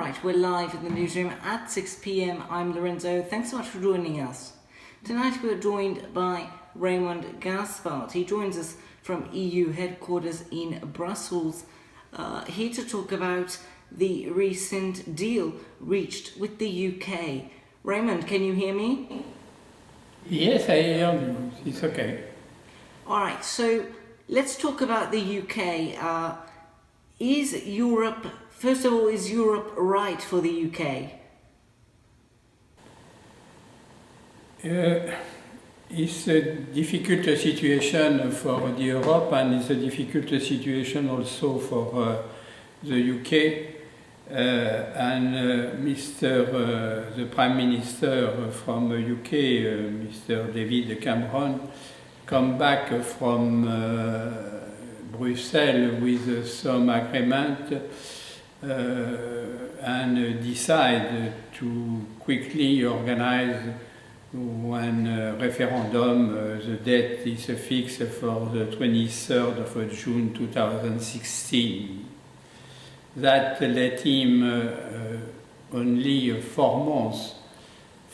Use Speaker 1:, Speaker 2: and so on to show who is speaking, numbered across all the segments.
Speaker 1: Right, we're live in the newsroom at 6 p.m. I'm Lorenzo. Thanks so much for joining us. Tonight we're joined by Raymond Gaspard. He joins us from EU headquarters in Brussels, here to talk about the recent deal reached with the UK. Raymond, can you hear me?
Speaker 2: Yes, I hear you. It's okay.
Speaker 1: All right, so let's talk about the UK. Is Europe, first of all, is Europe right for the UK?
Speaker 2: It's a difficult situation for Europe, and it's a difficult situation also for the UK. The Prime Minister from UK, Mr. David Cameron, come back from Brussels with some agreement and decide to quickly organize one referendum. The date is fixed for the 23rd of June 2016. That let him only 4 months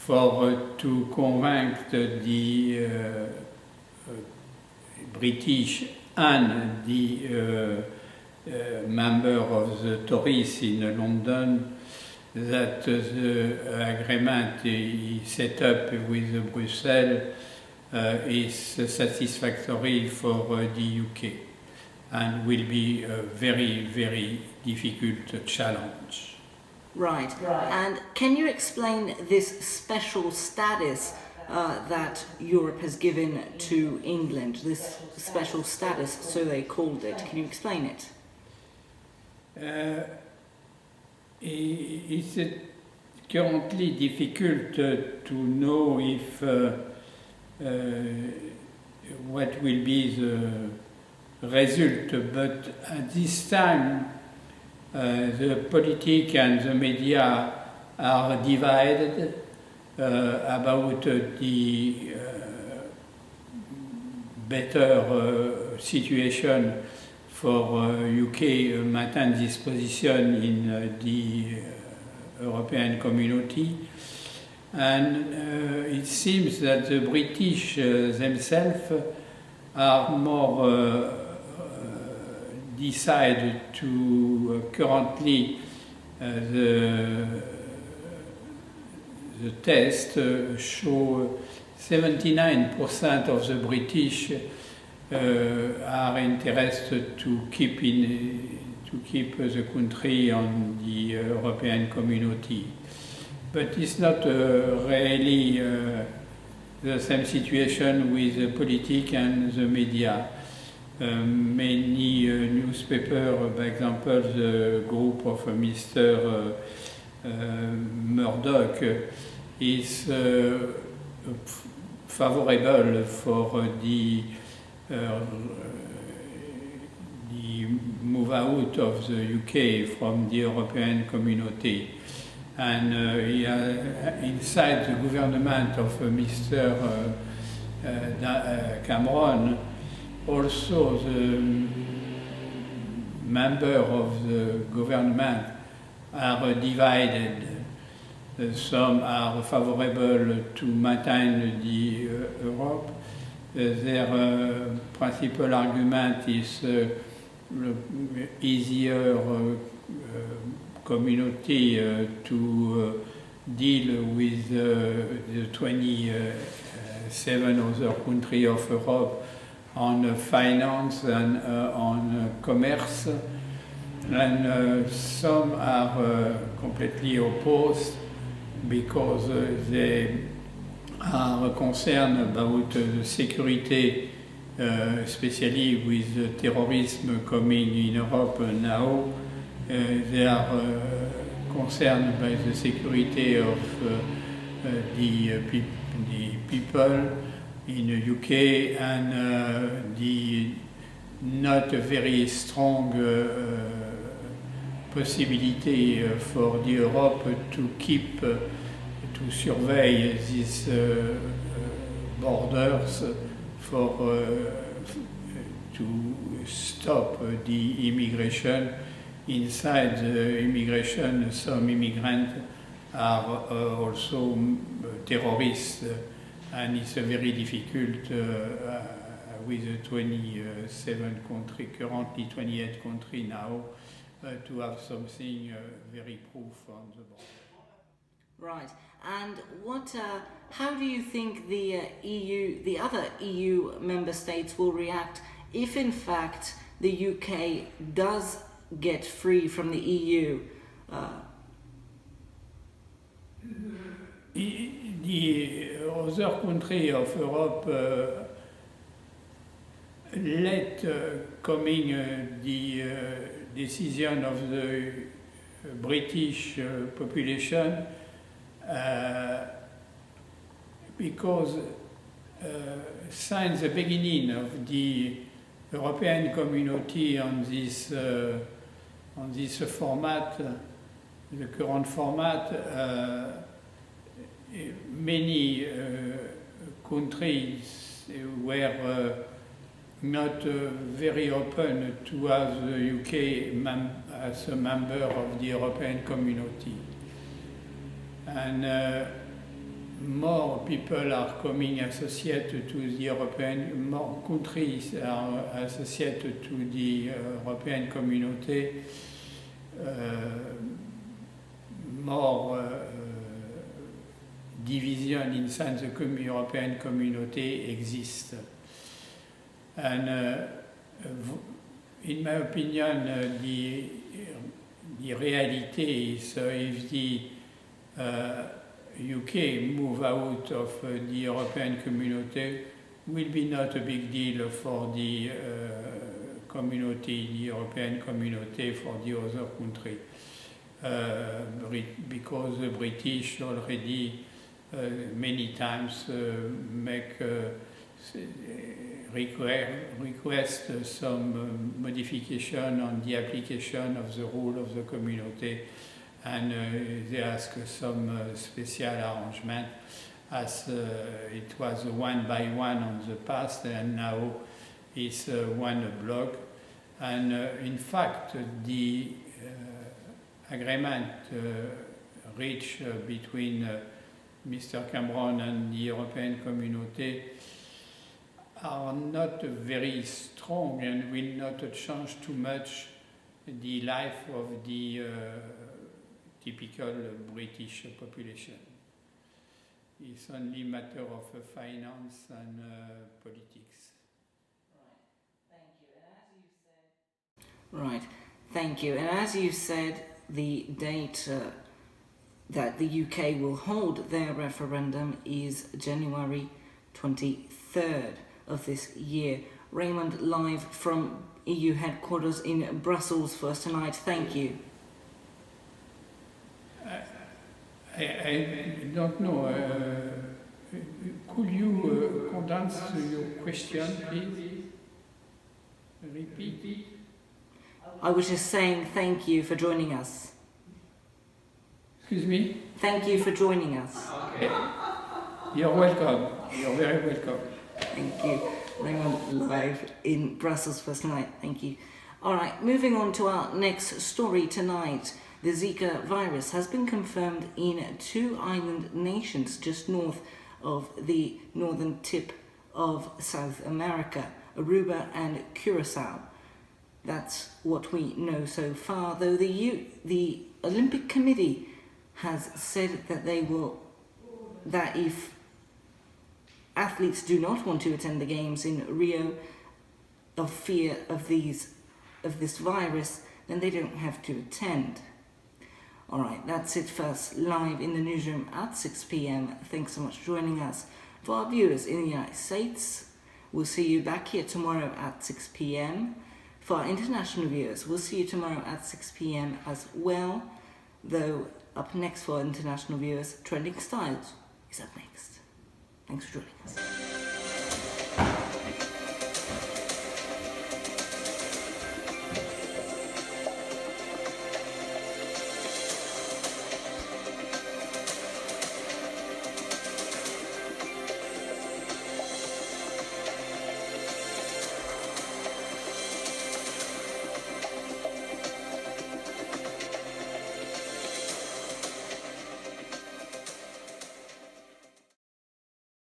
Speaker 2: to convince the British and the member of the Tories in London that the agreement is set up with Brussels is satisfactory for the UK and will be a very, very difficult challenge.
Speaker 1: Right. And can you explain this special status that Europe has given to England, this special status, so they called it? Can you explain it?
Speaker 2: It's currently difficult to know if what will be the result, but at this time the politics and the media are divided about the better situation for UK maintain this position in the European community, and it seems that the British themselves are more decided to currently the test show 79% of the British are interested to keep the country on the European community, but it's not really the same situation with the politics and the media. Many newspapers, for example, the group of Mr. Murdoch is favorable for the move out of the UK from the European community, and inside the government of Mr. Cameron, also the members of the government are divided. Some are favorable to maintain the Europe. Their principal argument is easier community to deal with the 27 other countries of Europe on finance and on commerce, and some are completely opposed because they are concerned about the security, especially with the terrorism coming in Europe now. They are concerned by the security of the people in the UK and the not very strong possibility for the Europe to keep to survey these borders for to stop the immigration inside the immigration, some immigrants are also terrorists, and it's very difficult with the 27 countries, currently 28 countries now, to have something very proof on the board.
Speaker 1: Right. And how do you think the other EU member states will react if, in fact, the UK does get free from the EU?
Speaker 2: The other countries of Europe let coming the decision of the British population because since the beginning of the European Community on this format, the current format, many countries were not very open to have the UK as a member of the European Community. And more people are coming associated to the European, more countries are associated to the European Community, more division inside the European Community exists. And in my opinion, the reality is if the UK move out of the European Community will be not a big deal for the community, the European Community, for the other country, because the British already many times make request some modification on the application of the rule of the community, and they ask some special arrangement, as it was one by one on the past, and now it's one block. And in fact, the agreement reached between Mr. Cameron and the European Community are not very strong and will not change too much the life of the typical British population. It's only a matter of finance and politics.
Speaker 1: Right, thank you. And as you said, the date that the UK will hold their referendum is January 23rd of this year. Raymond, live from EU headquarters in Brussels for us tonight. Thank you.
Speaker 2: I don't know. Could you condense your question, please? Repeat.
Speaker 1: I was just saying thank you for joining us.
Speaker 2: Excuse me?
Speaker 1: Thank you for joining us.
Speaker 2: Okay. You're welcome. You're very welcome.
Speaker 1: Thank you. Raymond live in Brussels for us tonight. Thank you. All right, moving on to our next story tonight. The Zika virus has been confirmed in 2 island nations just north of the northern tip of South America, Aruba and Curacao. That's what we know so far, though the Olympic Committee has said that that if athletes do not want to attend the games in Rio of fear of this virus, then they don't have to attend. All right, that's it for us live in the newsroom at 6 p.m. Thanks so much for joining us. For our viewers in the United States, we'll see you back here tomorrow at 6 p.m. For our international viewers, we'll see you tomorrow at 6 p.m. as well, though up next for international viewers, Trending Styles is up next. Thanks for joining us.